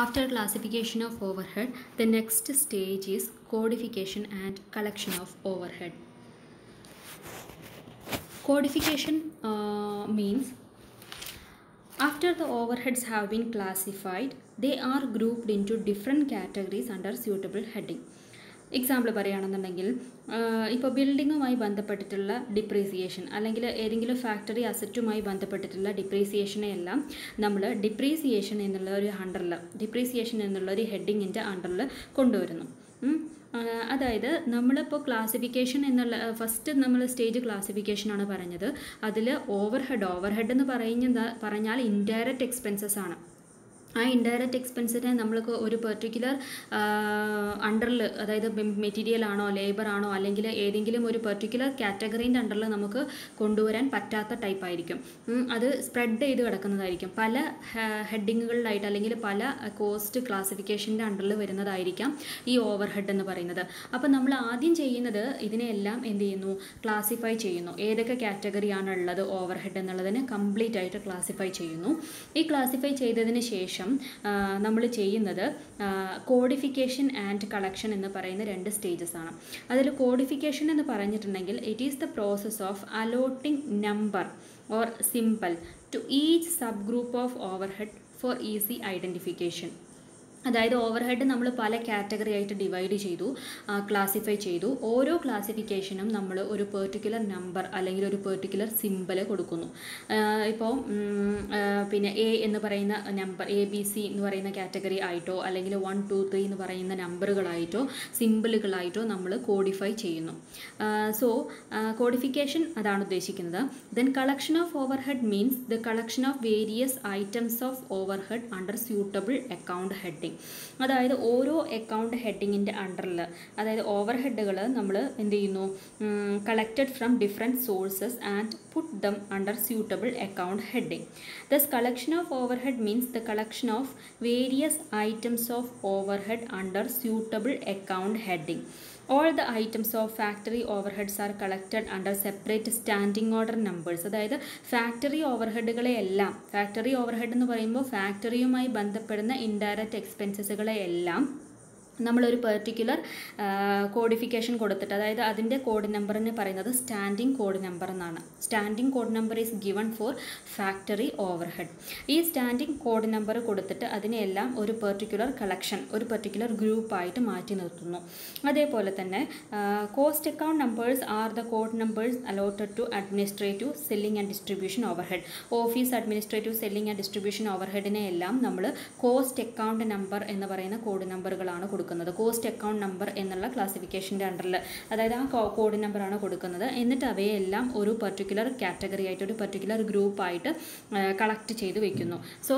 After classification of overhead, the next stage is codification and collection of overhead. Codification means after the overheads have been classified, they are grouped into different categories under suitable heading. Example പറയുകയാണെന്നുണ്ടെങ്കിൽ ഇപ്പോൾ ബിൽഡിങ്ങുമായി ബന്ധപ്പെട്ടിട്ടുള്ള depreciation അല്ലെങ്കിൽ ഏതെങ്കിലും factory അസറ്റുമായി ബന്ധപ്പെട്ടിട്ടുള്ള ഡിപ്രീസിയേഷനെ എല്ലാം നമ്മൾ depreciation എന്നുള്ള ഒരു ഡിപ്രീസിയേഷൻ എന്നുള്ള ഒരു ഹെഡിങ്ങിൻ്റെ അണ്ടറിൽ കൊണ്ടുവരുന്നു. അതായത് നമ്മളിപ്പോൾ ക്ലാസിഫിക്കേഷൻ എന്നുള്ള ഫസ്റ്റ് നമ്മൾ സ്റ്റേജ് ക്ലാസിഫിക്കേഷനാണ് പറഞ്ഞത്. അതിൽ ഓവർഹെഡ് എന്ന് പറഞ്ഞാൽ ഇൻഡയറക്റ്റ് എക്സ്പെൻസസ് ആണ്. ആ ഇൻഡയറക്റ്റ് എക്സ്പെൻസിനെ നമ്മൾക്ക് ഒരു പെർട്ടിക്കുലർ അണ്ടറിൽ, അതായത് മെറ്റീരിയൽ ആണോ ലേബർ ആണോ അല്ലെങ്കിൽ ഏതെങ്കിലും ഒരു പെർട്ടിക്കുലർ കാറ്റഗറീൻ്റെ അണ്ടറിൽ നമുക്ക് കൊണ്ടുവരാൻ പറ്റാത്ത ടൈപ്പ് ആയിരിക്കും. അത് സ്പ്രെഡ് ചെയ്ത് കിടക്കുന്നതായിരിക്കും, പല ഹെഡിങ്ങുകളിലായിട്ട് അല്ലെങ്കിൽ പല കോസ്റ്റ് ക്ലാസിഫിക്കേഷൻ്റെ അണ്ടറിൽ വരുന്നതായിരിക്കാം ഈ ഓവർഹെഡ് എന്ന് പറയുന്നത്. അപ്പോൾ നമ്മൾ ആദ്യം ചെയ്യുന്നത് ഇതിനെല്ലാം എന്ത് ചെയ്യുന്നു, ക്ലാസിഫൈ ചെയ്യുന്നു. ഏതൊക്കെ കാറ്റഗറിയാണ് ഉള്ളത് ഓവർഹെഡ് എന്നുള്ളതിനെ കംപ്ലീറ്റ് ആയിട്ട് ക്ലാസിഫൈ ചെയ്യുന്നു. ഈ ക്ലാസിഫൈ ചെയ്തതിന് ശേഷം നമ്മൾ ചെയ്യുന്നത് കോഡിഫിക്കേഷൻ ആൻഡ് കളക്ഷൻ എന്ന് പറയുന്ന 2 സ്റ്റേജസ് ആണ്. അതിൽ കോഡിഫിക്കേഷൻ എന്ന് പറഞ്ഞിട്ടുണ്ടെങ്കിൽ it is the process of allotting number or symbol to each sub group of overhead for easy identification. അതായത് ഓവർഹെഡ് നമ്മൾ പല കാറ്റഗറി ആയിട്ട് ഡിവൈഡ് ചെയ്തു, ക്ലാസിഫൈ ചെയ്തു. ഓരോ ക്ലാസിഫിക്കേഷനും നമ്മൾ ഒരു പെർട്ടിക്കുലർ നമ്പർ അല്ലെങ്കിൽ ഒരു പെർട്ടിക്കുലർ സിംബൽ കൊടുക്കുന്നു. ഇപ്പോൾ പിന്നെ എ എന്ന് പറയുന്ന നമ്പർ, ABC എന്ന് പറയുന്ന കാറ്റഗറി ആയിട്ടോ അല്ലെങ്കിൽ 1, 2, 3 എന്ന് പറയുന്ന നമ്പറുകളായിട്ടോ സിംബലുകളായിട്ടോ നമ്മൾ കോഡിഫൈ ചെയ്യുന്നു. സോ കോഡിഫിക്കേഷൻ അതാണ് ഉദ്ദേശിക്കുന്നത്. Then collection of overhead means the collection of various items of overhead under suitable account heading. അതായത് ഓരോ അക്കൗണ്ട് ഹെഡിങ്ങിൻ്റെ അണ്ടറിൽ, അതായത് ഓവർ ഹെഡുകൾ നമ്മൾ എന്ത് ചെയ്യുന്നു, collected from different sources and put them under suitable account heading. Thus collection of overhead means the collection of various items of overhead under suitable account heading. All the items of factory overheads are collected under separate standing order numbers. അതായത് factory ഓവർഹെഡുകളെ എല്ലാം, factory overhead എന്ന് പറയുമ്പോൾ ഫാക്ടറിയുമായി ബന്ധപ്പെടുന്ന indirect എക്സ്പെൻസസുകളെ എല്ലാം നമ്മളൊരു particular codification കൊടുത്തിട്ട്, അതായത് അതിൻ്റെ കോഡ് നമ്പറിന് പറയുന്നത് സ്റ്റാൻഡിങ് കോഡ് നമ്പർ എന്നാണ്. Standing code number is given for factory overhead. ഈ സ്റ്റാൻഡിങ് കോഡ് നമ്പർ കൊടുത്തിട്ട് അതിനെല്ലാം ഒരു പെർട്ടിക്കുലർ കളക്ഷൻ, ഒരു പെർട്ടിക്കുലർ ഗ്രൂപ്പായിട്ട് മാറ്റി നിർത്തുന്നു. അതേപോലെ തന്നെ cost account numbers are the code numbers allotted to administrative selling and distribution overhead. Office administrative selling and distribution ഓവർഹെഡിനെ എല്ലാം നമ്മൾ കോസ്റ്റ് അക്കൗണ്ട് നമ്പർ എന്ന് പറയുന്ന കോഡ് നമ്പറുകളാണ് കൊടുക്കുന്നത്. കോസ്റ്റ് അക്കൗണ്ട് നമ്പർ എന്നുള്ള ക്ലാസിഫിക്കേഷൻ്റെ അണ്ടറിൽ, അതായത് ആ കോഡ് നമ്പറാണ് കൊടുക്കുന്നത്. എന്നിട്ട് അവയെല്ലാം ഒരു പെർട്ടിക്കുലർ കാറ്റഗറി ആയിട്ട്, ഒരു പെർട്ടിക്കുലർ ഗ്രൂപ്പായിട്ട് കളക്ട് ചെയ്ത് വെക്കുന്നു. സോ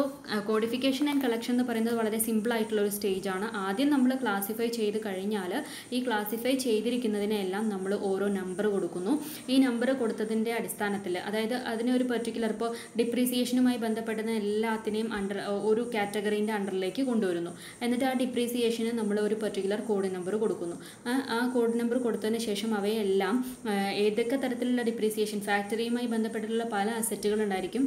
കോഡിഫിക്കേഷൻ ആൻഡ് കളക്ഷൻ എന്ന് പറയുന്നത് വളരെ സിമ്പിൾ ആയിട്ടുള്ളൊരു സ്റ്റേജാണ്. ആദ്യം നമ്മൾ ക്ലാസിഫൈ ചെയ്ത് കഴിഞ്ഞാൽ ഈ ക്ലാസിഫൈ ചെയ്തിരിക്കുന്നതിനെല്ലാം നമ്മൾ ഓരോ നമ്പർ കൊടുക്കുന്നു. ഈ നമ്പർ കൊടുത്തതിൻ്റെ അടിസ്ഥാനത്തിൽ, അതായത് അതിനെ ഒരു പെർട്ടിക്കുലർ, ഇപ്പോൾ ഡിപ്രീസിയേഷനുമായി ബന്ധപ്പെടുന്ന എല്ലാത്തിനെയും ഒരു കാറ്റഗറീൻ്റെ അണ്ടറിലേക്ക് കൊണ്ടുവരുന്നു. എന്നിട്ട് ആ ഡിപ്രീസിയേഷന് നമ്മൾ ഒരു പെർട്ടിക്കുലർ കോഡ് നമ്പർ കൊടുക്കുന്നു. ആ കോഡ് നമ്പർ കൊടുത്തതിന് ശേഷം അവയെല്ലാം ഏതൊക്കെ തരത്തിലുള്ള ഡിപ്രീസിയേഷൻ, ഫാക്ടറിയുമായി ബന്ധപ്പെട്ടിട്ടുള്ള പല അസറ്റുകളുണ്ടായിരിക്കും.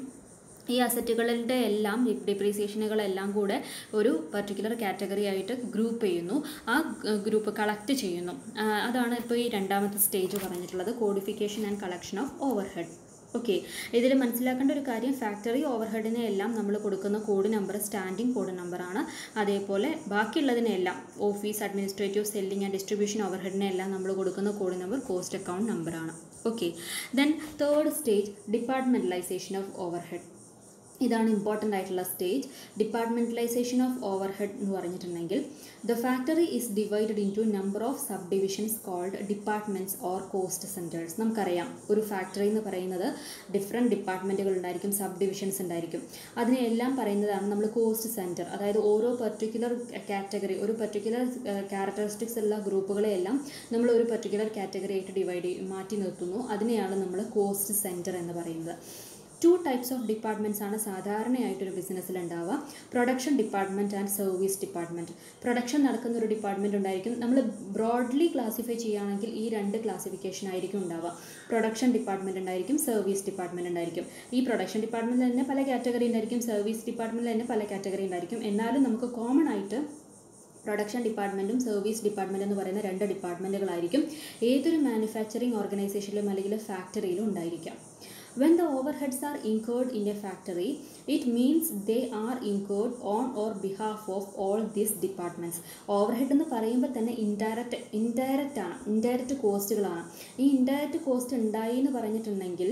ഈ അസറ്റുകളുടെ എല്ലാം ഡിപ്രീസിയേഷനുകളെല്ലാം കൂടെ ഒരു പർട്ടിക്കുലർ കാറ്റഗറി ആയിട്ട് ഗ്രൂപ്പ് ചെയ്യുന്നു, ആ ഗ്രൂപ്പ് കളക്ട് ചെയ്യുന്നു. അതാണ് ഇപ്പോൾ ഈ രണ്ടാമത്തെ സ്റ്റേജ് പറഞ്ഞിട്ടുള്ളത്, codification and collection of overhead. Okay, ഇതിൽ മനസ്സിലാക്കേണ്ട ഒരു കാര്യം, ഫാക്ടറി ഓവർഹെഡിനെ എല്ലാം നമ്മൾ കൊടുക്കുന്ന കോഡ് നമ്പർ സ്റ്റാൻഡിങ് കോഡ് നമ്പറാണ്. അതേപോലെ ബാക്കിയുള്ളതിനെല്ലാം office administrative selling and distribution ഓവർഹെഡിനെ എല്ലാം നമ്മൾ കൊടുക്കുന്ന കോഡ് നമ്പർ കോസ്റ്റ് അക്കൗണ്ട് നമ്പറാണ്. Okay, then third stage departmentalization of overhead. ഇതാണ് ഇമ്പോർട്ടൻ്റ് ആയിട്ടുള്ള സ്റ്റേജ്. ഡിപ്പാർട്ട്മെൻറ്റലൈസേഷൻ ഓഫ് ഓവർഹെഡ് എന്ന് പറഞ്ഞിട്ടുണ്ടെങ്കിൽ the factory is divided into number of sub divisions called departments or cost centres. നമുക്കറിയാം, ഒരു factory എന്ന് പറയുന്നത് different ഡിപ്പാർട്ട്മെൻറ്റുകൾ ഉണ്ടായിരിക്കും, സബ് ഡിവിഷൻസ് ഉണ്ടായിരിക്കും. അതിനെല്ലാം പറയുന്നതാണ് നമ്മൾ കോസ്റ്റ് സെൻറ്റർ. അതായത് ഓരോ പെർട്ടിക്കുലർ കാറ്റഗറി, ഒരു പെർട്ടിക്കുലർ ക്യാരക്ടറിസ്റ്റിക്സ് ഉള്ള ഗ്രൂപ്പുകളെയെല്ലാം നമ്മൾ ഒരു പെർട്ടിക്കുലർ കാറ്റഗറി ആയിട്ട് മാറ്റി നിർത്തുന്നു. അതിനെയാണ് നമ്മൾ കോസ്റ്റ് സെൻറ്റർ എന്ന് പറയുന്നത്. 2 types of departments ആണ് സാധാരണയായിട്ടൊരു ബിസിനസ്സിൽ ഉണ്ടാവുക. Production department and service department. Production നടക്കുന്ന ഒരു ഡിപ്പാർട്ട്മെൻറ്റ് ഉണ്ടായിരിക്കും. നമ്മൾ ബ്രോഡ്ലി ക്ലാസിഫൈ ചെയ്യുകയാണെങ്കിൽ ഈ 2 ക്ലാസിഫിക്കേഷൻ ആയിരിക്കും ഉണ്ടാവുക. പ്രൊഡക്ഷൻ ഡിപ്പാർട്ട്മെൻറ്റ് ഉണ്ടായിരിക്കും, സർവീസ് ഡിപ്പാർട്ട്മെൻറ്റ് ഉണ്ടായിരിക്കും. ഈ പ്രൊഡക്ഷൻ ഡിപ്പാർട്ട്മെൻറ്റിൽ തന്നെ പല കാറ്റഗറി ഉണ്ടായിരിക്കും, സർവീസ് ഡിപ്പാർട്ട്മെൻറ്റിൽ തന്നെ പല കാറ്റഗറി ഉണ്ടായിരിക്കും. എന്നാലും നമുക്ക് കോമൺ ആയിട്ട് പ്രൊഡക്ഷൻ ഡിപ്പാർട്ട്മെൻറ്റും സർവീസ് ഡിപ്പാർട്ട്മെൻറ്റ് എന്ന് പറയുന്ന 2 ഡിപ്പാർട്ട്മെൻറ്റുകളായിരിക്കും ഏതൊരു മാനുഫാക്ചറിങ് ഓർഗനൈസേഷനിലും അല്ലെങ്കിൽ ഫാക്ടറിയിലും ഉണ്ടായിരിക്കാം. When the overheads are incurred in a factory, it means they are incurred on or behalf of all these departments. Overhead എന്ന് പറയുമ്പോൾ തന്നെ ഇൻഡയറക്റ്റ് കോസ്റ്റുകളാണ്. ഈ ഇൻഡയറക്റ്റ് കോസ്റ്റ് ഉണ്ടായി എന്ന് പറഞ്ഞിട്ടുണ്ടെങ്കിൽ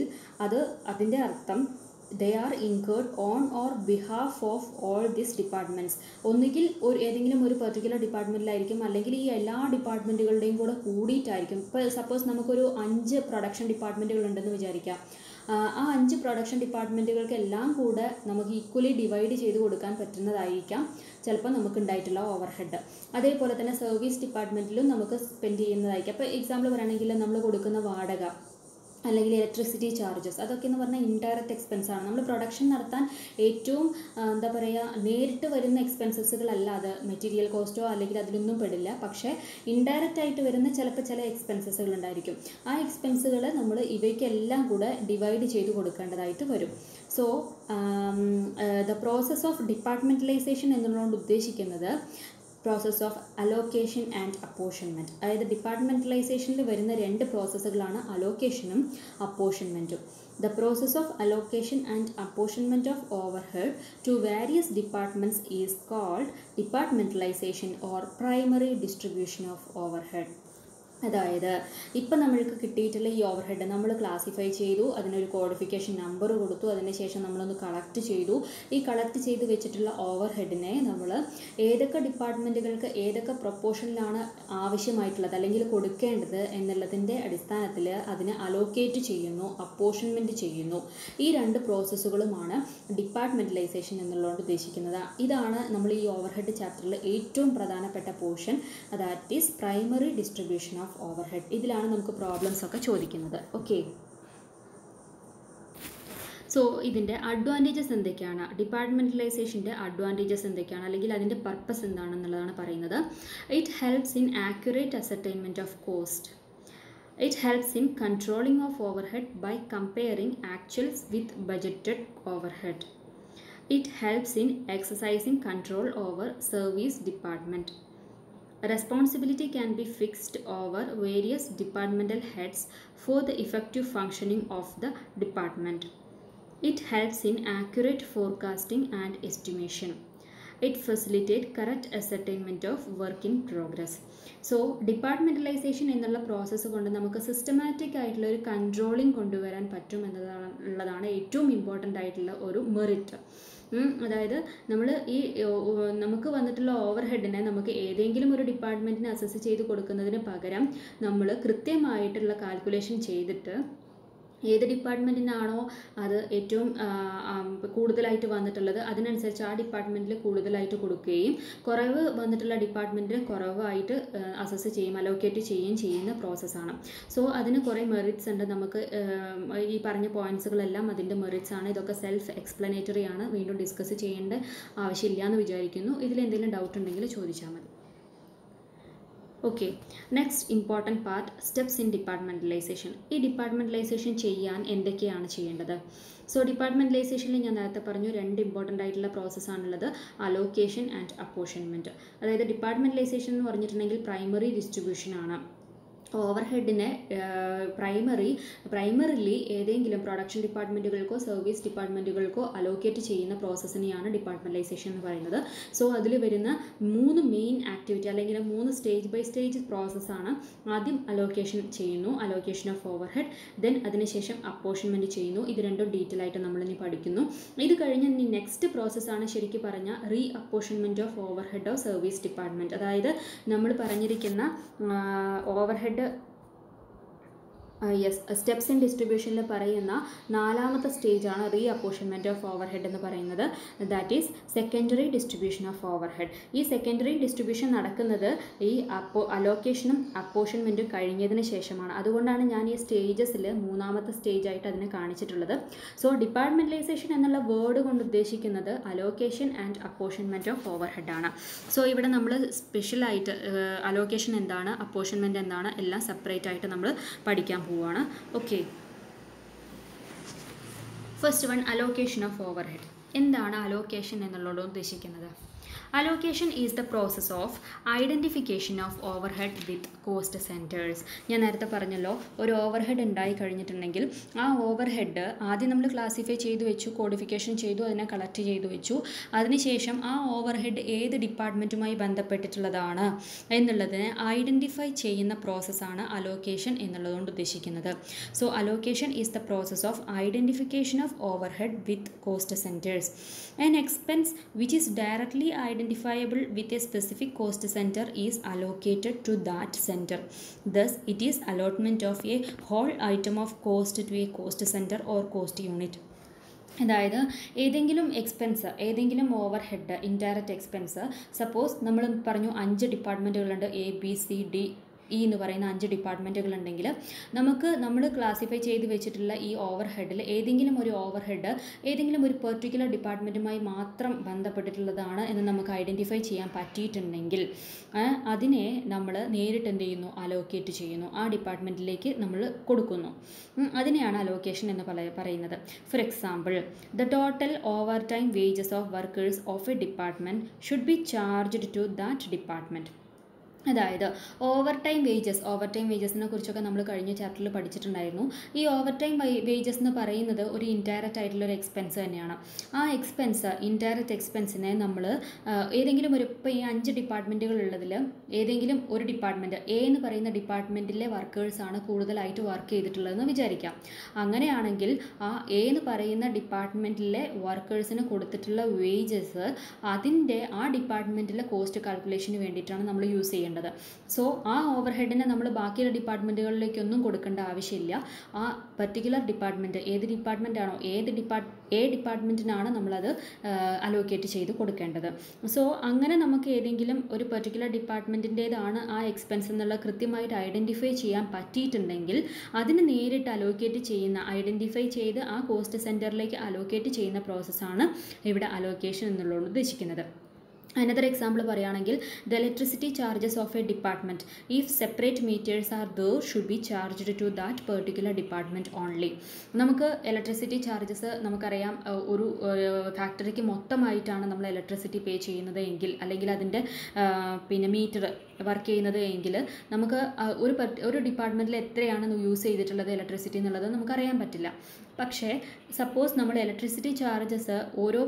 അതിൻ്റെ അർത്ഥം they are incurred on or behalf of all these departments. ഒന്നുകിൽ ഏതെങ്കിലും ഒരു പെർട്ടിക്കുലർ ഡിപ്പാർട്ട്മെൻറ്റിലായിരിക്കും, അല്ലെങ്കിൽ ഈ എല്ലാ ഡിപ്പാർട്ട്മെൻറ്റുകളുടെയും കൂടെ കൂടിയിട്ടായിരിക്കും. ഇപ്പോൾ സപ്പോസ് നമുക്കൊരു 5 പ്രൊഡക്ഷൻ ഡിപ്പാർട്ട്മെൻറ്റുകൾ ഉണ്ടെന്ന് വിചാരിക്കാം. ആ 5 പ്രൊഡക്ഷൻ ഡിപ്പാർട്ട്മെൻറ്റുകൾക്ക് എല്ലാം കൂടെ നമുക്ക് ഈക്വലി ഡിവൈഡ് ചെയ്ത് കൊടുക്കാൻ പറ്റുന്നതായിരിക്കാം ചിലപ്പോൾ നമുക്ക് ഉണ്ടായിട്ടുള്ള ഓവർഹെഡ്. അതേപോലെ തന്നെ സർവീസ് ഡിപ്പാർട്ട്മെൻറ്റിലും നമുക്ക് സ്പെൻഡ് ചെയ്യുന്നതായിരിക്കും. അപ്പോൾ എക്സാമ്പിൾ പറയുകയാണെങ്കിൽ നമ്മൾ കൊടുക്കുന്ന വാടക അല്ലെങ്കിൽ ഇലക്ട്രിസിറ്റി ചാർജസ്, അതൊക്കെ എന്ന് പറഞ്ഞാൽ ഇൻഡയറക്റ്റ് എക്സ്പെൻസാണ്. നമ്മൾ പ്രൊഡക്ഷൻ നടത്താൻ ഏറ്റവും നേരിട്ട് വരുന്ന എക്സ്പെൻസസുകളല്ല അത്. മെറ്റീരിയൽ കോസ്റ്റോ അല്ലെങ്കിൽ അതിലൊന്നും പെടില്ല. പക്ഷേ ഇൻഡയറക്റ്റ് ആയിട്ട് വരുന്ന ചില എക്സ്പെൻസസുകൾ ഉണ്ടായിരിക്കും. ആ എക്സ്പെൻസുകൾ നമ്മൾ ഇവയ്ക്കെല്ലാം കൂടെ ഡിവൈഡ് ചെയ്ത് കൊടുക്കേണ്ടതായിട്ട് വരും. So the process of departmentalization എന്നുള്ളതുകൊണ്ട് ഉദ്ദേശിക്കുന്നത് process of allocation and apportionment. അതായത് ഡിപ്പാർട്ട്മെൻറ്റലൈസേഷനിൽ വരുന്ന 2 പ്രോസസ്സുകളാണ് അലോക്കേഷനും അപ്പോർഷൻമെൻറ്റും. The process of allocation and apportionment of overhead to various departments is called departmentalization or primary distribution of overhead. അതായത് ഇപ്പം നമ്മൾക്ക് കിട്ടിയിട്ടുള്ള ഈ ഓവർഹെഡ് നമ്മൾ ക്ലാസിഫൈ ചെയ്തു, അതിനൊരു കോഡിഫിക്കേഷൻ നമ്പർ കൊടുത്തു, അതിനുശേഷം നമ്മളൊന്ന് കളക്ട് ചെയ്തു. ഈ കളക്ട് ചെയ്ത് വെച്ചിട്ടുള്ള ഓവർഹെഡിനെ നമ്മൾ ഏതൊക്കെ ഡിപ്പാർട്ട്മെൻറ്റുകൾക്ക് ഏതൊക്കെ പ്രൊപ്പോർഷനിലാണ് ആവശ്യമായിട്ടുള്ളത് അല്ലെങ്കിൽ കൊടുക്കേണ്ടത് എന്നുള്ളതിൻ്റെ അടിസ്ഥാനത്തിൽ അതിനെ അലോക്കേറ്റ് ചെയ്യുന്നു, അപ്പോർഷൻമെൻറ്റ് ചെയ്യുന്നു. ഈ 2 പ്രോസസ്സുകളുമാണ് ഡിപ്പാർട്ട്മെൻറ്റലൈസേഷൻ എന്നുള്ളതുകൊണ്ട് ഉദ്ദേശിക്കുന്നത്. ഇതാണ് നമ്മൾ ഈ ഓവർഹെഡ് ചാപ്റ്ററിൽ ഏറ്റവും പ്രധാനപ്പെട്ട portion. That is primary distribution of overhead. ഇതിലാണ് നമുക്ക് പ്രോബ്ലംസ് ഒക്കെ ചോദിക്കുന്നത്. ഓക്കെ, സോ ഇതിൻ്റെ അഡ്വാൻറ്റേജസ് എന്തൊക്കെയാണ്, ഡിപ്പാർട്ട്മെൻറ്റലൈസേഷൻ്റെ അഡ്വാൻറ്റേജസ് എന്തൊക്കെയാണ്, അല്ലെങ്കിൽ അതിൻ്റെ പർപ്പസ് എന്താണെന്നുള്ളതാണ് പറയുന്നത്. It helps in accurate ascertainment of cost. It helps in controlling of overhead by comparing actuals with budgeted overhead. It helps in exercising control over service department. Responsibility can be fixed over various departmental heads for the effective functioning of the department. It helps in accurate forecasting and estimation. It facilitates correct ascertainment of work in progress. So departmentalization എന്നുള്ള process കൊണ്ട് നമുക്ക് systematic ആയിട്ടുള്ള ഒരു controlling കൊണ്ടുവരാൻ പറ്റും എന്നുള്ളതാണ് ഏറ്റവും important ആയിട്ടുള്ള ഒരു മെറിറ്റ്. അതായത് നമുക്ക് വന്നിട്ടുള്ള ഓവർഹെഡിനെ നമുക്ക് ഏതെങ്കിലും ഒരു ഡിപ്പാർട്ട്മെൻറ്റിന് അസസ് ചെയ്ത് കൊടുക്കുന്നതിന് പകരം നമ്മൾ കൃത്യമായിട്ടുള്ള കാൽക്കുലേഷൻ ചെയ്തിട്ട് ഏത് ഡിപ്പാർട്ട്മെൻറ്റിനാണോ അത് ഏറ്റവും കൂടുതലായിട്ട് വന്നിട്ടുള്ളത് അതിനനുസരിച്ച് ആ ഡിപ്പാർട്ട്മെൻറ്റിൽ കൂടുതലായിട്ട് കൊടുക്കുകയും കുറവ് വന്നിട്ടുള്ള ഡിപ്പാർട്ട്മെൻറ്റിന് കുറവായിട്ട് അസസ് ചെയ്യും, അലോക്കേറ്റ് ചെയ്യുന്ന പ്രോസസ്സാണ്. സോ അതിന് കുറേ മെറിറ്റ്സ് ഉണ്ട്. നമുക്ക് ഈ പറഞ്ഞ പോയിൻറ്റ്സുകളെല്ലാം അതിൻ്റെ മെറിറ്റ്സ് ആണ്. ഇതൊക്കെ സെൽഫ് എക്സ്പ്ലനേറ്ററി ആണ്, വീണ്ടും ഡിസ്കസ് ചെയ്യേണ്ട ആവശ്യമില്ല എന്ന് വിചാരിക്കുന്നു. ഇതിലെന്തെങ്കിലും ഡൗട്ട് ഉണ്ടെങ്കിൽ ചോദിച്ചാൽ മതി. Okay, next important part steps in departmentalization. ഈ ഡിപ്പാർട്ട്മെൻറ്റലൈസേഷൻ ചെയ്യാൻ എന്തൊക്കെയാണ് ചെയ്യേണ്ടത്? സോ ഡിപ്പാർട്ട്മെൻറ്റലൈസേഷനിൽ ഞാൻ നേരത്തെ പറഞ്ഞു 2 ഇമ്പോർട്ടൻ്റ് ആയിട്ടുള്ള പ്രോസസ്സാണുള്ളത്, അലോക്കേഷൻ ആൻഡ് അപ്പോർഷൻമെൻറ്റ്. അതായത് ഡിപ്പാർട്ട്മെൻറ്റലൈസേഷൻ എന്ന് പറഞ്ഞിട്ടുണ്ടെങ്കിൽ പ്രൈമറി ഡിസ്ട്രിബ്യൂഷൻ ആണ്. ഓവർഹെഡിനെ പ്രൈമറിലി ഏതെങ്കിലും പ്രൊഡക്ഷൻ ഡിപ്പാർട്ട്മെൻറ്റുകൾക്കോ സർവീസ് ഡിപ്പാർട്ട്മെൻറ്റുകൾക്കോ അലോക്കേറ്റ് ചെയ്യുന്ന പ്രോസസ്സിനെയാണ് ഡിപ്പാർട്ട്മെൻറ്റലൈസേഷൻ എന്ന് പറയുന്നത്. സോ അതിൽ വരുന്ന 3 മെയിൻ ആക്ടിവിറ്റി അല്ലെങ്കിൽ 3 സ്റ്റേജ് ബൈ സ്റ്റേജ് പ്രോസസ്സാണ്. ആദ്യം അലോക്കേഷൻ ചെയ്യുന്നു, അലോക്കേഷൻ ഓഫ് ഓവർഹെഡ്, ദെൻ അതിനുശേഷം അപ്പോർഷൻമെൻറ്റ് ചെയ്യുന്നു. ഇത് രണ്ടും ഡീറ്റെയിൽ ആയിട്ട് നമ്മളിനി പഠിക്കുന്നു. ഇത് കഴിഞ്ഞ് ഇനി നെക്സ്റ്റ് പ്രോസസ്സാണ് ശരിക്കും പറഞ്ഞാൽ re apportionment of overhead of service department. അതായത് നമ്മൾ പറഞ്ഞിരിക്കുന്ന ഓവർഹെഡ് യെസ്, സ്റ്റെപ്സ് ഇൻ ഡിസ്ട്രിബ്യൂഷനിൽ പറയുന്ന നാലാമത്തെ സ്റ്റേജാണ് re apportionment of over head എന്ന് പറയുന്നത്. That is secondary distribution of over head. ഈ സെക്കൻഡറി ഡിസ്ട്രിബ്യൂഷൻ നടക്കുന്നത് ഈ അലോക്കേഷനും അപ്പോർഷൻമെൻറ്റും കഴിഞ്ഞതിന് ശേഷമാണ്. അതുകൊണ്ടാണ് ഞാൻ ഈ സ്റ്റേജസിൽ മൂന്നാമത്തെ സ്റ്റേജായിട്ട് അതിനെ കാണിച്ചിട്ടുള്ളത്. സോ ഡിപ്പാർട്ട്മെൻറ്റലൈസേഷൻ എന്നുള്ള വേർഡ് കൊണ്ട് ഉദ്ദേശിക്കുന്നത് allocation and apportionment of over ഹെഡാണ്. സോ ഇവിടെ നമ്മൾ സ്പെഷ്യലായിട്ട് അലോക്കേഷൻ എന്താണ്, അപ്പോർഷൻമെൻറ്റ് എന്താണ്, എല്ലാം സെപ്പറേറ്റ് ആയിട്ട് നമ്മൾ പഠിക്കാൻ പോവുകയാണ്. Okay, first one, allocation of over head. എന്താണ് അലോക്കേഷൻ എന്നുള്ളത് ഉദ്ദേശിക്കുന്നത്? Allocation is the process of identification of over head with cost centres. ഞാൻ നേരത്തെ പറഞ്ഞല്ലോ, ഒരു ഓവർ ഹെഡ് ഉണ്ടായി കഴിഞ്ഞിട്ടുണ്ടെങ്കിൽ ആ ഓവർ ഹെഡ് ആദ്യം നമ്മൾ ക്ലാസിഫൈ ചെയ്തു വെച്ചു, കോഡിഫിക്കേഷൻ ചെയ്തു, അതിനെ കളക്ട് ചെയ്തു വെച്ചു. അതിനുശേഷം ആ ഓവർ ഹെഡ് ഏത് ഡിപ്പാർട്ട്മെൻറ്റുമായി ബന്ധപ്പെട്ടിട്ടുള്ളതാണ് എന്നുള്ളതിനെ ഐഡൻറ്റിഫൈ ചെയ്യുന്ന പ്രോസസ്സാണ് അലോക്കേഷൻ എന്നുള്ളതുകൊണ്ട് ഉദ്ദേശിക്കുന്നത്. So allocation is the process of identification of over head with cost centres. An expense which is directly identifiable with a specific cost center is allocated to that center. Thus, it is allotment of a whole item of cost to a cost center or cost unit. അതായത് ഏതെങ്കിലും expense, ഏതെങ്കിലും over head, indirect expense, suppose നമ്മൾ പറഞ്ഞു 5 ഡിപ്പാർട്ട്മെൻറ്റുകളുണ്ട്, ABCD E എന്ന് പറയുന്ന 5 ഡിപ്പാർട്ട്മെൻറ്റുകളുണ്ടെങ്കിൽ നമ്മൾ classify ചെയ്ത് വെച്ചിട്ടുള്ള ഈ ഓവർ ഹെഡിൽ ഏതെങ്കിലും ഒരു ഓവർ ഹെഡ് ഏതെങ്കിലും ഒരു പെർട്ടിക്കുലർ ഡിപ്പാർട്ട്മെൻറ്റുമായി മാത്രം ബന്ധപ്പെട്ടിട്ടുള്ളതാണ് എന്ന് നമുക്ക് ഐഡൻറ്റിഫൈ ചെയ്യാൻ പറ്റിയിട്ടുണ്ടെങ്കിൽ അതിനെ നമ്മൾ നേരിട്ട് എന്ത് ചെയ്യുന്നു, അലോക്കേറ്റ് ചെയ്യുന്നു, ആ ഡിപ്പാർട്ട്മെൻറ്റിലേക്ക് നമ്മൾ കൊടുക്കുന്നു. അതിനെയാണ് അലോക്കേഷൻ എന്ന് പറയുന്നത്. For example, the total overtime wages of workers of a department should be charged to that department. അതായത് ഓവർ ടൈം വേജസിനെ കുറിച്ചൊക്കെ നമ്മൾ കഴിഞ്ഞ ചാപ്റ്ററിൽ പഠിച്ചിട്ടുണ്ടായിരുന്നു. ഈ ഓവർ ടൈം വേജസ് എന്ന് പറയുന്നത് ഒരു ഇൻഡയറക്റ്റ് ആയിട്ടുള്ളൊരു എക്സ്പെൻസ് തന്നെയാണ്. ആ എക്സ്പെൻസ്, ഇൻഡയറക്റ്റ് എക്സ്പെൻസിനെ നമ്മൾ ഏതെങ്കിലും ഒരു, ഇപ്പോൾ ഈ 5 ഡിപ്പാർട്ട്മെൻറ്റുകളുള്ളതിൽ ഏതെങ്കിലും ഒരു ഡിപ്പാർട്ട്മെൻറ്റ്, എ എന്ന് പറയുന്ന ഡിപ്പാർട്ട്മെൻറ്റിലെ വർക്കേഴ്സാണ് കൂടുതലായിട്ട് വർക്ക് ചെയ്തിട്ടുള്ളതെന്ന് വിചാരിക്കാം. അങ്ങനെയാണെങ്കിൽ ആ എ എന്ന് പറയുന്ന ഡിപ്പാർട്ട്മെൻറ്റിലെ വർക്കേഴ്സിന് കൊടുത്തിട്ടുള്ള വേജസ് അതിൻ്റെ ആ ഡിപ്പാർട്ട്മെൻറ്റിലെ കോസ്റ്റ് കാൽക്കുലേഷന് വേണ്ടിയിട്ടാണ് നമ്മൾ യൂസ് ചെയ്യുന്നത്. സോ ആ ഓവർ ഹെഡിനെ നമ്മൾ ബാക്കിയുള്ള ഡിപ്പാർട്ട്മെൻറ്റുകളിലേക്കൊന്നും കൊടുക്കേണ്ട ആവശ്യമില്ല. ആ പർട്ടിക്കുലർ ഡിപ്പാർട്ട്മെൻറ്റ് ഏത് ഡിപ്പാർട്ട്മെൻറ്റാണോ, ഏ ഡിപ്പാർട്ട്മെൻറ്റിനാണ് നമ്മളത് അലോക്കേറ്റ് ചെയ്ത് കൊടുക്കേണ്ടത്. സോ അങ്ങനെ നമുക്ക് ഏതെങ്കിലും ഒരു പർട്ടിക്കുലർ ഡിപ്പാർട്ട്മെൻറ്റിൻ്റേതാണ് ആ എക്സ്പെൻസ് എന്നുള്ള കൃത്യമായിട്ട് ഐഡൻറ്റിഫൈ ചെയ്യാൻ പറ്റിയിട്ടുണ്ടെങ്കിൽ അതിന് നേരിട്ട് അലോക്കേറ്റ് ചെയ്യുന്ന, ഐഡൻറ്റിഫൈ ചെയ്ത് ആ കോസ്റ്റ് സെൻറ്ററിലേക്ക് അലോക്കേറ്റ് ചെയ്യുന്ന പ്രോസസ്സാണ് ഇവിടെ അലോക്കേഷൻ എന്നുള്ളത് ഉദ്ദേശിക്കുന്നത്. Another example പറയുകയാണെങ്കിൽ, the electricity charges of a department, if separate meters are there, should be charged to that particular department only. നമുക്ക് ഇലക്ട്രിസിറ്റി ചാർജസ് നമുക്കറിയാം, ഒരു ഫാക്ടറിക്ക് മൊത്തമായിട്ടാണ് നമ്മൾ ഇലക്ട്രിസിറ്റി പേ ചെയ്യുന്നത് എങ്കിൽ, അല്ലെങ്കിൽ അതിൻ്റെ മീറ്റർ വർക്ക് ചെയ്യുന്നത് എങ്കിൽ നമുക്ക് ഒരു ഡിപ്പാർട്ട്മെൻറ്റിൽ എത്രയാണ് യൂസ് ചെയ്തിട്ടുള്ളത് ഇലക്ട്രിസിറ്റി എന്നുള്ളത് നമുക്കറിയാൻ പറ്റില്ല. പക്ഷേ സപ്പോസ് നമ്മൾ ഇലക്ട്രിസിറ്റി ചാർജസ് ഓരോ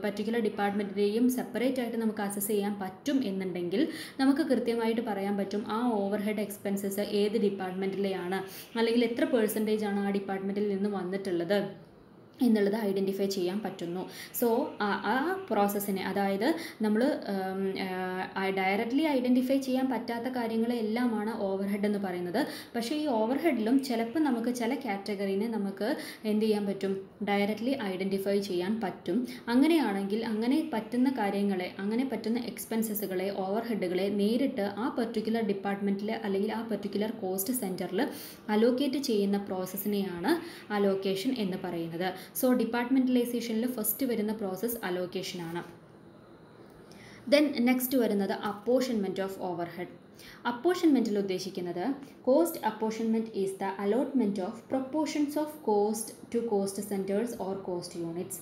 പർട്ടിക്കുലർ ഡിപ്പാർട്ട്മെൻറ്റിൻ്റെയും സെപ്പറേറ്റ് ആയിട്ട് നമുക്ക് അസസ് ചെയ്യാൻ പറ്റും എന്നുണ്ടെങ്കിൽ നമുക്ക് കൃത്യമായിട്ട് പറയാൻ പറ്റും ആ ഓവർ ഹെഡ് എക്സ്പെൻസസ് ഏത് ഡിപ്പാർട്ട്മെൻറ്റിലെയാണ്, അല്ലെങ്കിൽ എത്ര % ആണ് ആ ഡിപ്പാർട്ട്മെൻറ്റിൽ നിന്ന് വന്നിട്ടുള്ളത് എന്നുള്ളത് ഐഡൻറ്റിഫൈ ചെയ്യാൻ പറ്റുന്നു. സോ ആ പ്രോസസ്സിനെ, അതായത് നമ്മൾ ഡയറക്റ്റ്ലി ഐഡൻറ്റിഫൈ ചെയ്യാൻ പറ്റാത്ത കാര്യങ്ങളെല്ലാമാണ് ഓവർ ഹെഡ് എന്ന് പറയുന്നത്. പക്ഷേ ഈ ഓവർ ഹെഡിലും ചിലപ്പോൾ നമുക്ക് ചില കാറ്റഗറീനെ നമുക്ക് എന്ത് ചെയ്യാൻ പറ്റും, ഡയറക്റ്റ്ലി ഐഡൻറ്റിഫൈ ചെയ്യാൻ പറ്റും. അങ്ങനെയാണെങ്കിൽ അങ്ങനെ പറ്റുന്ന കാര്യങ്ങളെ, അങ്ങനെ പറ്റുന്ന എക്സ്പെൻസസുകളെ, ഓവർ ഹെഡുകളെ നേരിട്ട് ആ പർട്ടിക്കുലർ ഡിപ്പാർട്ട്മെൻറ്റിൽ അല്ലെങ്കിൽ ആ പർട്ടിക്കുലർ കോസ്റ്റ് സെൻറ്ററിൽ അലോക്കേറ്റ് ചെയ്യുന്ന പ്രോസസ്സിനെയാണ് അലോക്കേഷൻ എന്ന് പറയുന്നത്. സോ ഡിപ്പാർട്ട്മെൻറ്റലൈസേഷനിൽ ഫസ്റ്റ് വരുന്ന പ്രോസസ്സ് അലോക്കേഷൻ ആണ്. ദെൻ നെക്സ്റ്റ് വരുന്നത് അപ്പോർഷൻമെൻറ്റ് ഓഫ് ഓവർ ഹെഡ്. അപ്പോർഷൻമെൻറ്റിൽ ഉദ്ദേശിക്കുന്നത്, cost apportionment is the allotment of proportions of cost to cost centres or cost units.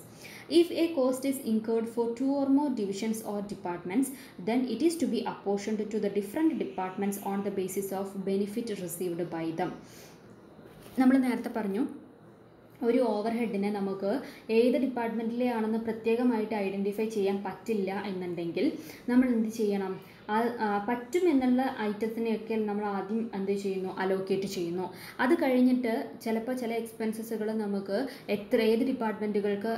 If a cost is incurred for 2 or more divisions or departments, then it is to be apportioned to the different departments on the basis of benefit received by them. നമ്മൾ നേരത്തെ പറഞ്ഞു, ഒരു over ഹെഡിനെ നമുക്ക് ഏത് ഡിപ്പാർട്ട്മെൻറ്റിലെ ആണെന്ന് പ്രത്യേകമായിട്ട് identify ചെയ്യാൻ പറ്റില്ല എന്നുണ്ടെങ്കിൽ നമ്മൾ എന്ത് ചെയ്യണം, പറ്റുമെന്നുള്ള ഐറ്റത്തിനെയൊക്കെ നമ്മൾ ആദ്യം എന്ത് ചെയ്യുന്നു, അലോക്കേറ്റ് ചെയ്യുന്നു. അത് കഴിഞ്ഞിട്ട് ചിലപ്പോൾ ചില എക്സ്പെൻസസുകൾ നമുക്ക് ഏത് ഡിപ്പാർട്ട്മെൻറ്റുകൾക്ക്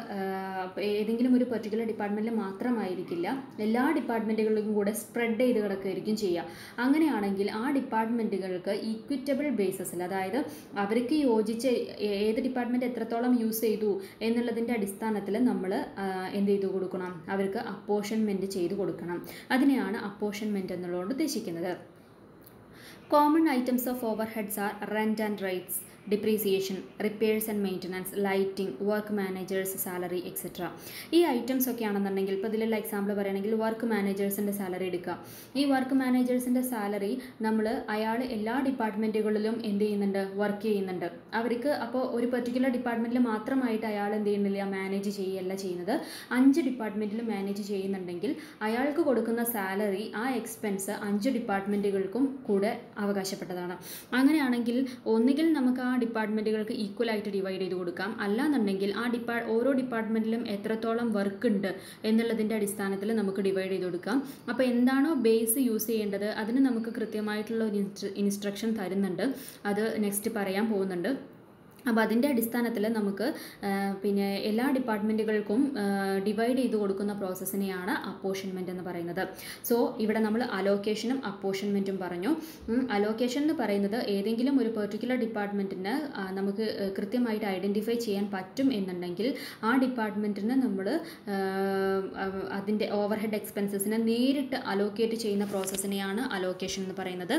ഏതെങ്കിലും ഒരു പെർട്ടിക്കുലർ ഡിപ്പാർട്ട്മെൻറ്റിൽ മാത്രമായിരിക്കില്ല, എല്ലാ ഡിപ്പാർട്ട്മെൻറ്റുകളിലും കൂടെ സ്പ്രെഡ് ചെയ്ത് കിടക്കുകയായിരിക്കും ചെയ്യുക. അങ്ങനെയാണെങ്കിൽ ആ ഡിപ്പാർട്ട്മെൻറ്റുകൾക്ക് ഈക്വിറ്റബിൾ ബേസിസിൽ, അതായത് അവർക്ക് യോജിച്ച ഏത് ഡിപ്പാർട്ട്മെൻറ്റ് എത്രത്തോളം യൂസ് ചെയ്തു എന്നുള്ളതിൻ്റെ അടിസ്ഥാനത്തിൽ നമ്മൾ എന്ത് ചെയ്തു കൊടുക്കണം, അവർക്ക് അപ്പോർഷൻമെൻറ്റ് ചെയ്ത് കൊടുക്കണം. അതിനെയാണ് അപ്പോർഷൻമെൻറ്റ് എന്നുള്ളതുകൊണ്ട് ഉദ്ദേശിക്കുന്നത്. Common items of overheads are rent and rates, depreciation, repairs and maintenance, lighting, work managers salary etcetera. ഈ ഐറ്റംസ് ഒക്കെ ആണെന്നുണ്ടെങ്കിൽ ഇപ്പോൾ ഇതിലുള്ള എക്സാമ്പിൾ പറയുകയാണെങ്കിൽ വർക്ക് മാനേജേഴ്സിൻ്റെ സാലറി എടുക്കുക. ഈ വർക്ക് മാനേജേഴ്സിൻ്റെ സാലറി അയാൾ എല്ലാ ഡിപ്പാർട്ട്മെൻറ്റുകളിലും എന്ത് ചെയ്യുന്നുണ്ട്, വർക്ക് ചെയ്യുന്നുണ്ട്. അവർക്ക് അപ്പോൾ ഒരു പെർട്ടിക്കുലർ ഡിപ്പാർട്ട്മെൻറ്റിൽ മാത്രമായിട്ട് അയാൾ എന്ത് ചെയ്യുന്നില്ല, മാനേജ് ചെയ്യുകയല്ല ചെയ്യുന്നത്. 5 ഡിപ്പാർട്ട്മെൻറ്റിൽ മാനേജ് ചെയ്യുന്നുണ്ടെങ്കിൽ അയാൾക്ക് കൊടുക്കുന്ന സാലറി, ആ എക്സ്പെൻസ് 5 ഡിപ്പാർട്ട്മെൻറ്റുകൾക്കും കൂടെ അവകാശപ്പെട്ടതാണ്. അങ്ങനെയാണെങ്കിൽ ഒന്നുകിൽ നമുക്ക് ആ ഡിപ്പാർട്ട്മെൻറ്റുകൾക്ക് ഈക്വലായിട്ട് ഡിവൈഡ് ചെയ്ത് കൊടുക്കാം, അല്ലാന്നുണ്ടെങ്കിൽ ഓരോ ഡിപ്പാർട്ട്മെൻറ്റിലും എത്രത്തോളം വർക്ക് ഉണ്ട് എന്നുള്ളതിൻ്റെ അടിസ്ഥാനത്തിൽ നമുക്ക് ഡിവൈഡ് ചെയ്ത് കൊടുക്കാം. അപ്പോൾ എന്താണോ ബേസ് യൂസ് ചെയ്യേണ്ടത് അതിന് നമുക്ക് കൃത്യമായിട്ടുള്ള ഒരു ഇൻസ്ട്രക്ഷൻ തരുന്നുണ്ട്. അത് നെക്സ്റ്റ് പറയാൻ പോകുന്നുണ്ട്. അപ്പോൾ അതിൻ്റെ അടിസ്ഥാനത്തിൽ നമുക്ക് പിന്നെ എല്ലാ ഡിപ്പാർട്ട്മെൻറ്റുകൾക്കും ഡിവൈഡ് ചെയ്ത് കൊടുക്കുന്ന പ്രോസസ്സിനെയാണ് അപ്പോർഷൻമെൻറ്റ് എന്ന് പറയുന്നത്. സോ ഇവിടെ നമ്മൾ അലോക്കേഷനും അപ്പോർഷൻമെൻറ്റും പറഞ്ഞു. അലോക്കേഷൻ എന്ന് പറയുന്നത് ഏതെങ്കിലും ഒരു പെർട്ടിക്കുലർ ഡിപ്പാർട്ട്മെൻറ്റിന് നമുക്ക് കൃത്യമായിട്ട് ഐഡൻറ്റിഫൈ ചെയ്യാൻ പറ്റും എന്നുണ്ടെങ്കിൽ ആ ഡിപ്പാർട്ട്മെൻറ്റിന് നമ്മൾ അതിൻ്റെ ഓവർഹെഡ് എക്സ്പെൻസസിനെ നേരിട്ട് അലോക്കേറ്റ് ചെയ്യുന്ന പ്രോസസ്സിനെയാണ് അലോക്കേഷൻ എന്ന് പറയുന്നത്.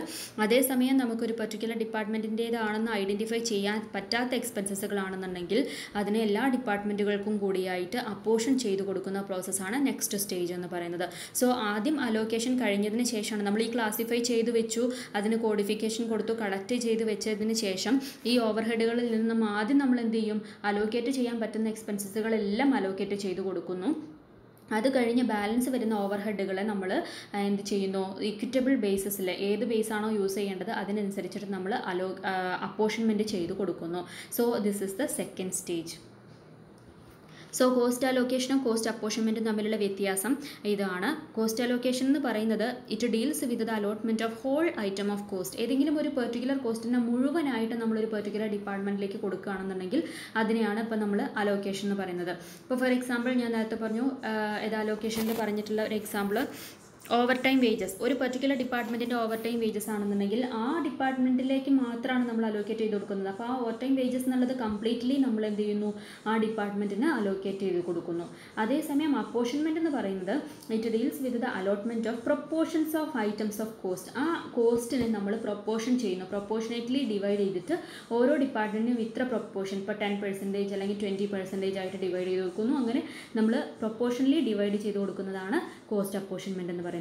അതേസമയം നമുക്കൊരു പെർട്ടിക്കുലർ ഡിപ്പാർട്ട്മെൻറ്റിൻ്റേതാണെന്ന് ഐഡൻറ്റിഫൈ ചെയ്യാൻ പറ്റാത്ത എക്സ്പെൻസസുകളാണെന്നുണ്ടെങ്കിൽ അതിനെ എല്ലാ ഡിപ്പാർട്ട്മെൻറ്റുകൾക്കും കൂടിയായിട്ട് അപ്പോർഷൻ ചെയ്ത് കൊടുക്കുന്ന പ്രോസസ്സാണ് നെക്സ്റ്റ് സ്റ്റേജ് എന്ന് പറയുന്നത്. സോ ആദ്യം അലോക്കേഷൻ കഴിഞ്ഞതിന് ശേഷമാണ് നമ്മൾ ഈ ക്ലാസിഫൈ ചെയ്ത് വെച്ചു, അതിന് കോഡിഫിക്കേഷൻ കൊടുത്തു, കളക്ട് ചെയ്ത് വെച്ചതിന് ശേഷം ഈ ഓവർഹെഡുകളിൽ നിന്നും ആദ്യം നമ്മൾ എന്ത് ചെയ്യും, അലോക്കേറ്റ് ചെയ്യാൻ പറ്റുന്ന എക്സ്പെൻസസുകളെല്ലാം അലോക്കേറ്റ് ചെയ്ത് കൊടുക്കുന്നു. അത് കഴിഞ്ഞ് ബാലൻസ് വരുന്ന ഓവർഹെഡുകളെ നമ്മൾ എന്ത് ചെയ്യുന്നു, ഇക്വിറ്റബിൾ ബേസിസിൽ ഏത് ബേസാണോ യൂസ് ചെയ്യേണ്ടത് അതിനനുസരിച്ചിട്ട് നമ്മൾ അപ്പോർഷൻമെൻറ്റ് ചെയ്ത് കൊടുക്കുന്നു. So this is the second stage. So cost അലോക്കേഷനും കോസ്റ്റ് അപ്പോർഷൻമെൻറ്റും തമ്മിലുള്ള വ്യത്യാസം ഇതാണ്. കോസ്റ്റ് അലോക്കേഷൻ എന്ന് പറയുന്നത് it deals with the allotment of whole item of cost. ഏതെങ്കിലും ഒരു പെർട്ടിക്കുലർ കോസ്റ്റിനെ മുഴുവനായിട്ട് നമ്മളൊരു പെർട്ടിക്കുലർ ഡിപ്പാർട്ട്മെൻറ്റിലേക്ക് കൊടുക്കുകയാണെന്നുണ്ടെങ്കിൽ അതിനെയാണ് ഇപ്പോൾ നമ്മൾ അലോക്കേഷൻ എന്ന് പറയുന്നത്. ഇപ്പോൾ ഫോർ എക്സാമ്പിൾ ഞാൻ നേരത്തെ പറഞ്ഞു, അലോക്കേഷനിൽ പറഞ്ഞിട്ടുള്ള ഒരു എക്സാമ്പിൾ ഓവർ ടൈം വേജസ്. ഒരു പെർട്ടിക്കുലർ ഡിപ്പാർട്ട്മെൻറ്റിൻ്റെ ഓവർ ടൈം വേജസ് ആണെന്നുണ്ടെങ്കിൽ ആ ഡിപ്പാർട്ട്മെൻറ്റിലേക്ക് മാത്രമാണ് നമ്മൾ അലോക്കേറ്റ് ചെയ്ത് കൊടുക്കുന്നത്. അപ്പോൾ ആ ഓവർ ടൈം വേജസ് എന്നുള്ളത് കംപ്ലീറ്റ്ലി നമ്മൾ എന്ത് ചെയ്യുന്നു, ആ ഡിപ്പാർട്ട്മെൻറ്റിന് അലോക്കേറ്റ് ചെയ്ത് കൊടുക്കുന്നു. അതേസമയം അപ്പോർഷൻമെൻറ്റ് എന്ന് പറയുന്നത് it deals with the allotment of proportions of items of cost. ആ കോസ്റ്റിനെ നമ്മൾ പ്രൊപ്പോർഷൻ ചെയ്യുന്നു, പ്രൊപ്പോർഷനേറ്റ്ലി ഡിവൈഡ് ചെയ്തിട്ട് ഓരോ ഡിപ്പാർട്ട്മെൻറ്റിനും ഇത്ര പ്രൊപ്പോർഷൻ, ഇപ്പോൾ 10% അല്ലെങ്കിൽ 20% ആയിട്ട് ഡിവൈഡ് ചെയ്ത് കൊടുക്കുന്നു. അങ്ങനെ നമ്മൾ പ്രൊപ്പോർഷനലി ഡിവൈഡ് ചെയ്ത് കൊടുക്കുന്നതാണ് കോസ്റ്റ് അപ്പോർഷൻമെൻറ്റ് എന്ന് പറയുന്നത്.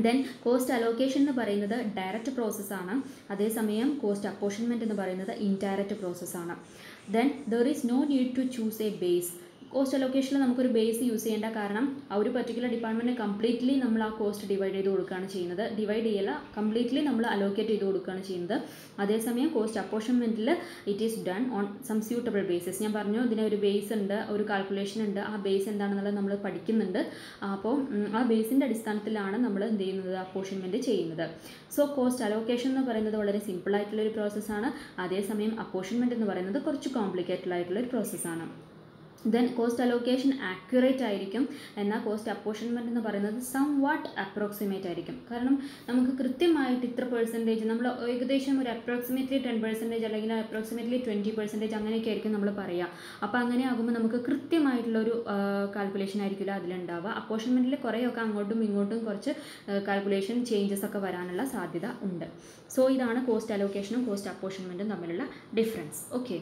ദെൻ കോസ്റ്റ് അലോക്കേഷൻ എന്ന് പറയുന്നത് ഡയറക്റ്റ് പ്രോസസ്സാണ്. അതേസമയം കോസ്റ്റ് അപ്പോർഷൻമെൻറ്റ് എന്ന് പറയുന്നത് ഇൻഡയറക്റ്റ് പ്രോസസ്സാണ്. Then there is no need to choose a base. Cost അലോക്കേഷനിൽ നമുക്കൊരു ബേസ് യൂസ് ചെയ്യേണ്ട, കാരണം ആ ഒരു പെർട്ടിക്കുലർ ഡിപ്പാർട്ട്മെൻറ്റിന് കംപ്ലീറ്റ്ലി നമ്മൾ ആ കോസ്റ്റ് ഡിവൈഡ് ചെയ്ത് കൊടുക്കുകയാണ് ചെയ്യുന്നത്. ഡിവൈഡ് ചെയ്യല, കംപ്ലീറ്റ്ലി നമ്മൾ അലോക്കേറ്റ് ചെയ്ത് കൊടുക്കുകയാണ് ചെയ്യുന്നത്. അതേസമയം കോസ്റ്റ് അപ്പോർഷൻമെൻറ്റിൽ it is done on some suitable basis. ഞാൻ പറഞ്ഞു ഇതിനൊരു ബേസ് ഉണ്ട്, ഒരു കാൽക്കുലേഷൻ ഉണ്ട്, ആ ബേസ് എന്താണെന്നുള്ളത് നമ്മൾ പഠിക്കുന്നുണ്ട്. അപ്പോൾ ആ ബേസിൻ്റെ അടിസ്ഥാനത്തിലാണ് നമ്മൾ എന്ത് ചെയ്യുന്നത്, അപ്പോർഷൻമെൻറ്റ് ചെയ്യുന്നത്. സോ കോസ്റ്റ് അലോക്കേഷൻ എന്ന് പറയുന്നത് വളരെ സിമ്പിളായിട്ടുള്ളൊരു പ്രോസസ്സാണ്. അതേസമയം അപ്പോർഷൻമെൻറ്റ് എന്ന് പറയുന്നത് കുറച്ച് കോംപ്ലിക്കേറ്റഡ് ആയിട്ടുള്ളൊരു പ്രോസസ്സാണ്. ദെൻ കോസ്റ്റ് അലോക്കേഷൻ ആക്യുറേറ്റ് ആയിരിക്കും, എന്നാൽ കോസ്റ്റ് അപ്പോർഷൻമെൻറ്റ് എന്ന് പറയുന്നത് സം വാട്ട് അപ്രോക്സിമേറ്റ് ആയിരിക്കും. കാരണം നമുക്ക് കൃത്യമായിട്ട് ഇത്ര പെർസെൻറ്റേജ്, നമ്മൾ ഏകദേശം ഒരു അപ്രോക്സിമേറ്റ്ലി 10% അല്ലെങ്കിൽ അപ്രോക്സിമേറ്റ്ലി 20% അങ്ങനെയൊക്കെ ആയിരിക്കും നമ്മൾ പറയുക. അപ്പോൾ അങ്ങനെ ആകുമ്പോൾ നമുക്ക് കൃത്യമായിട്ടുള്ളൊരു കാൽക്കുലേഷൻ ആയിരിക്കില്ല അതിലുണ്ടാവുക. അപ്പോർഷൻമെൻറ്റിൽ കുറേയൊക്കെ അങ്ങോട്ടും ഇങ്ങോട്ടും കുറച്ച് കാൽക്കുലേഷൻ ചേഞ്ചസ് ഒക്കെ വരാനുള്ള സാധ്യത ഉണ്ട്. സോ ഇതാണ് കോസ്റ്റ് അലോക്കേഷനും കോസ്റ്റ് അപ്പോർഷൻമെൻറ്റും തമ്മിലുള്ള ഡിഫറൻസ്. ഓക്കെ.